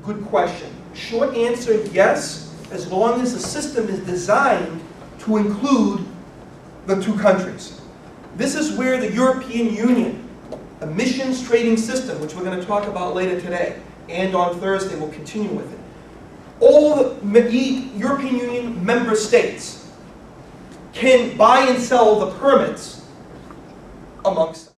good question. Short answer, yes, as long as the system is designed to include the two countries. This is where the European Union emissions trading system, which we're going to talk about later today, and on Thursday we'll continue with it. All the European Union member states can buy and sell the permits amongst them.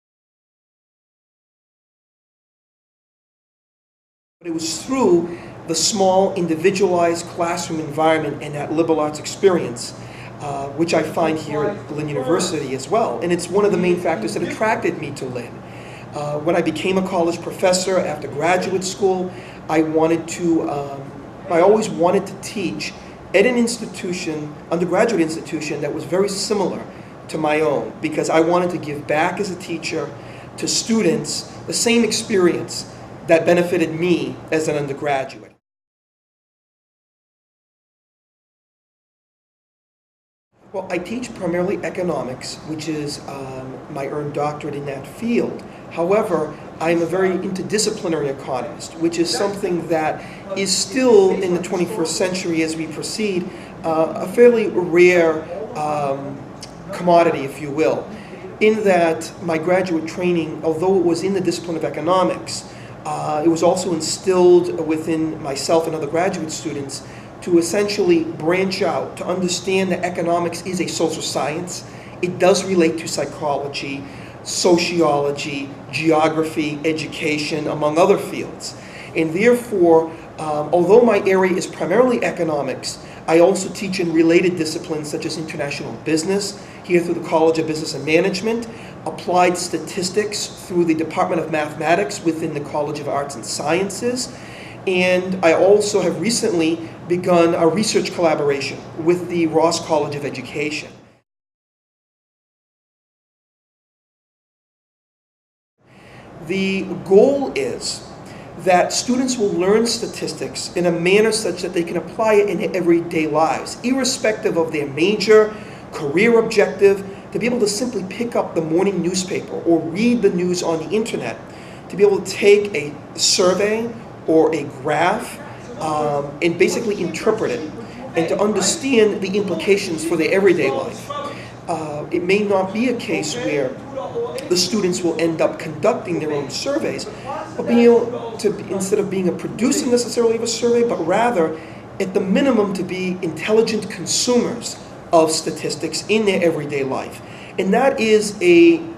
But it was through the small individualized classroom environment and that liberal arts experience, which I find here at Lynn University as well. And it's one of the main factors that attracted me to Lynn. When I became a college professor after graduate school, I always wanted to teach at an institution, undergraduate institution, that was very similar to my own, because I wanted to give back as a teacher to students the same experience that benefited me as an undergraduate. Well, I teach primarily economics, which is my earned doctorate in that field. However, I'm a very interdisciplinary economist, which is something that is still in the 21st century as we proceed, a fairly rare commodity, if you will, in that my graduate training, although it was in the discipline of economics, it was also instilled within myself and other graduate students to essentially branch out, to understand that economics is a social science. It does relate to psychology, sociology, geography, education, among other fields. And therefore, although my area is primarily economics, I also teach in related disciplines such as international business, here through the College of Business and Management, applied statistics through the Department of Mathematics within the College of Arts and Sciences, and I also have recently begun a research collaboration with the Ross College of Education. The goal is that students will learn statistics in a manner such that they can apply it in their everyday lives, irrespective of their major, career objective, to be able to simply pick up the morning newspaper or read the news on the internet, to be able to take a survey or a graph and basically interpret it, and to understand the implications for their everyday life. It may not be a case where the students will end up conducting their own surveys, but being able to, instead of being a producer necessarily of a survey, but rather, at the minimum, to be intelligent consumers of statistics in their everyday life. And that is an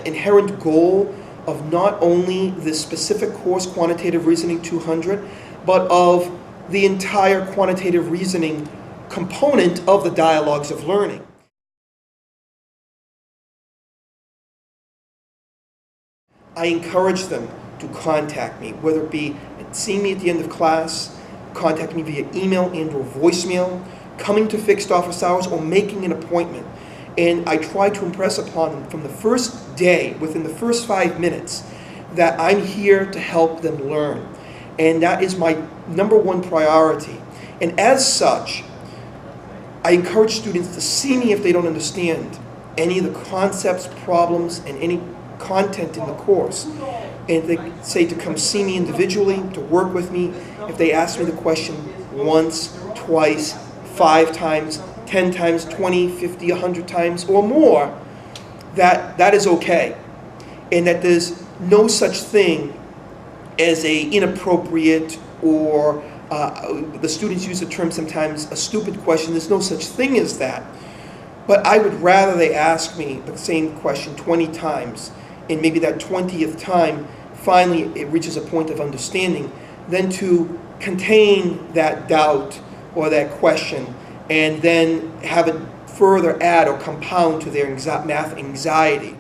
inherent goal of not only the specific course, Quantitative Reasoning 200, but of the entire quantitative reasoning component of the dialogues of learning. I encourage them to contact me, whether it be seeing me at the end of class, contacting me via email and or voicemail, coming to fixed office hours, or making an appointment. And I try to impress upon them from the first day, within the first 5 minutes, that I'm here to help them learn. And that is my #1 priority. And as such, I encourage students to see me if they don't understand any of the concepts, problems, and any content in the course. And if they say to come see me individually, to work with me, if they ask me the question once, twice, 5 times, 10 times, 20, 50, 100 times, or more, that is okay. And that there's no such thing as a inappropriate or, the students use the term sometimes, a stupid question. There's no such thing as that. But I would rather they ask me the same question 20 times, and maybe that 20th time, finally it reaches a point of understanding, than to contain that doubt or that question and then have it further add or compound to their math anxiety.